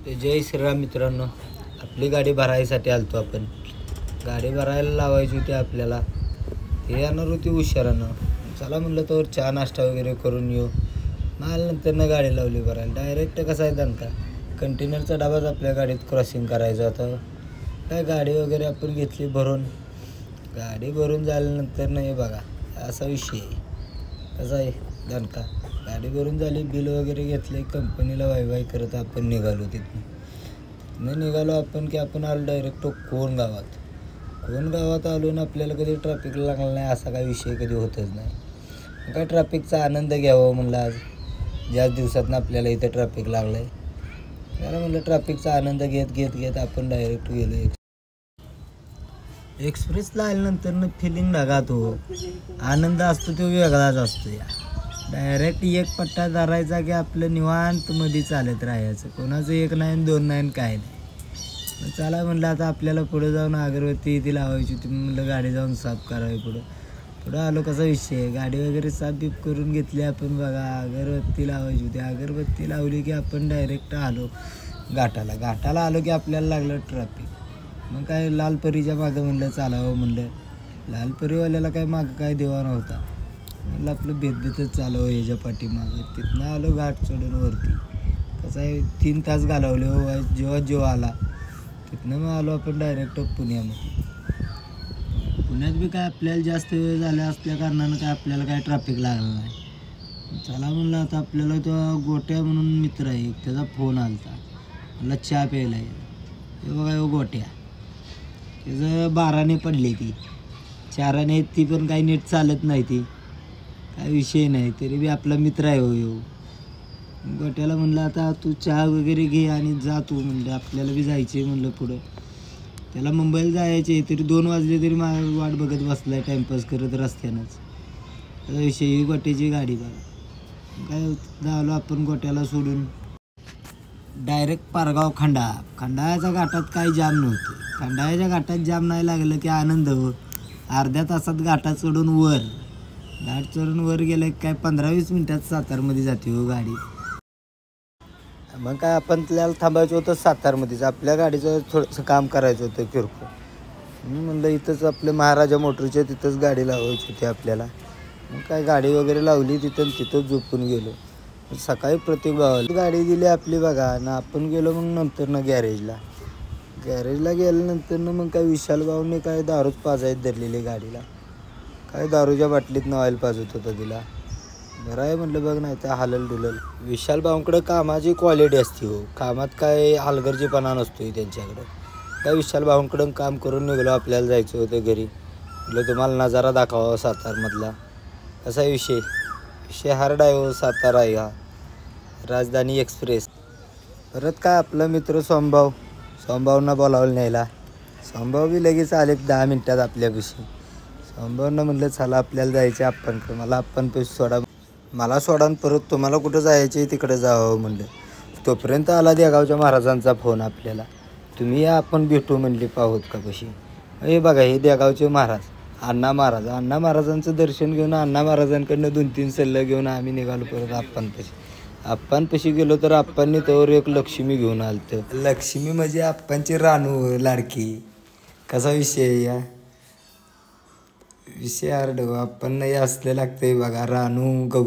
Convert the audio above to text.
जय श्रीराम मित्रांनो, आपली गाडी भरायसाठी आलतो आपण. गाडी भरायला लावायची होती आपल्याला. हे येणार होती उशिरानं. चला म्हणलं तर चहा नाश्ता वगैरे करून येऊ. नंतर गाडी लावली भरायला. डायरेक्ट कसा आहे दणका कंटेनरचा डबाच आपल्या गाडीत क्रॉसिंग करायचा होता. काय गाडी वगैरे आपण घेतली भरून. गाडी भरून झाल्यानंतर नाही बघा असा विषय आहे. कसा आहे दणका गाडी भरून झाली, बिल वगैरे घेतले, कंपनीला वाय करत आपण निघालो. तिथनं निघालो आपण की आपण आलो डायरेक्ट कोण गावात आलो ना. आपल्याला कधी ट्रॅफिकला लागला नाही असा काही विषय कधी होतच नाही. काय ट्रॅफिकचा आनंद घ्यावा म्हणलं. आज ज्याच दिवसातनं आपल्याला इथं ट्रॅफिक लागलं आहे त्याला म्हणलं ट्रॅफिकचा आनंद घेत आपण डायरेक्ट गेलो. एक्सप्रेसला आल्यानंतर फिलिंग ढगा तो आनंद असतो तो वेगळाच असतो. या डायरेक्ट एक पट्टा धरायचा की आपलं निवांत मध्ये चालत राहायचं. कोणाचं एक नाही दोन नाही काय नाही. चला म्हणलं आता आपल्याला पुढे जाऊन अगरबत्ती ती लावायची होती. म्हणलं गाडी जाऊन साफ करावी. पुढं आलो. कसा विषय आहे गाडी वगैरे साफ बीफ करून घेतली आपण. बघा अगरबत्ती लावायची होती. अगरबत्ती लावली की आपण डायरेक्ट आलो घाटाला आलो की आपल्याला लागलं ट्रॅफिक. मग काय लालपरीच्या मागं म्हणलं चालावं म्हणलं. लालपरीवाल्याला काय मागं काय देवा नव्हता. म्हणलं आपलं भेदच चालावं ह्याच्या पाठीमागं. तिथनं आलो घाट चढून वरती. कसं आहे 3 तास घालवले हो जेव्हा आला. तिथनं मग आलो आपण डायरेक्ट पुण्यामध्ये. पुण्यात बी काय आपल्याला जास्त वेळ झाला असल्या कारणानं काय आपल्याला काय ट्रॅफिक लागलं नाही. चला म्हणलं आता आपल्याला तो गोट्या म्हणून मित्र आहे त्याचा फोन आला मला चहा प्यायला. हे बघा हो गोट्या त्याचं 12ने पडली ती 4ने ती पण काही नीट चालत नाही. ती काय विषय नाही तरी बी आपला मित्र आहे. हो गोट्याला म्हणलं आता तू चहा वगैरे घे आणि जा तू म्हणलं. आपल्याला बी जायचं आहे म्हणलं पुढं. त्याला मुंबईला जायचे तरी 2 वाजले तरी माझी वाट बघत बसलाय टाईमपास करत रस्त्यानंच. त्याचा विषय ही गोट्याची गाडी बघा. काय झालो आपण गोट्याला सोडून डायरेक्ट पारगाव खंडाळ्याच्या घाटात काही जाम नव्हतं. खंडाळ्याच्या घाटात जाम नाही लागलं की आनंद हो. अर्ध्या तासात घाटात चढून घाट चढून वर गेलं काय 15-20 मिनिटात सातारमध्ये जाते हो गाडी. मग काय आपण त्याला थांबायचं होतं सातारमध्येच. आपल्या गाडीचं थोडंसं काम करायचं होतं किरकोळ. म्हणलं इथंच आपलं महाराजा मोटरच्या तिथंच गाडी लावायची होती आपल्याला. मग काय गाडी वगैरे लावली तिथंच झोपून गेलो. सकाळी प्रत्येक भावाला गाडी दिली आपली बघा ना. आपण गेलो मग नंतर ना गॅरेजला गेल्यानंतर मग काय विशाल भाऊने काय दारूच पाजायत धरलेली गाडीला. काय दारूच्या बाटलीतनं ऑइल पाजत होता तिला. बरं आहे म्हटलं बघ नाही तर हालल डुलल. विशाल भाऊंकडं कामाची क्वालिटी असते हो. कामात काय हलगर्जीपणा नसतोय त्यांच्याकडं. काय विशाल भाऊंकडं काम करून निघलो. आपल्याला जायचं होतं घरी. म्हटलं तुम्हाला नजारा दाखवावा सातारमधला. असा विषय हार्ड आहे हो सातारा आहे हा. राजधानी एक्सप्रेस. परत काय आपला मित्र सोमभावना बोलावलं न्यायला. सोमभाव बी लगेच आले 10 मिनिटात आपल्यापाशी. सोमभावना म्हणलं चला आपल्याला जायचं आपणकडे. मला आपण पैसे सोडा मला सोडा परत तुम्हाला कुठं जायचं आहे तिकडे जावं म्हणलं. तोपर्यंत आला देगावच्या महाराजांचा फोन आपल्याला. तुम्ही या आपण भेटू म्हणले पाहूत का कशी. हे बघा हे देगावचे महाराज अण्णा महाराजांचं दर्शन घेऊन अण्णा महाराजांकडनं 2-3 सल्ले घेऊन आम्ही निघालो परत आप्पांपाशी गेलो. तर आप्पांनी त्यावर एक लक्ष्मी घेऊन आलतं. लक्ष्मी म्हणजे आप्पांची रानू लाडकी. कसा विषय या विषय हार्ड हो. आपण नाही असले लागते बघा रानू गौरी.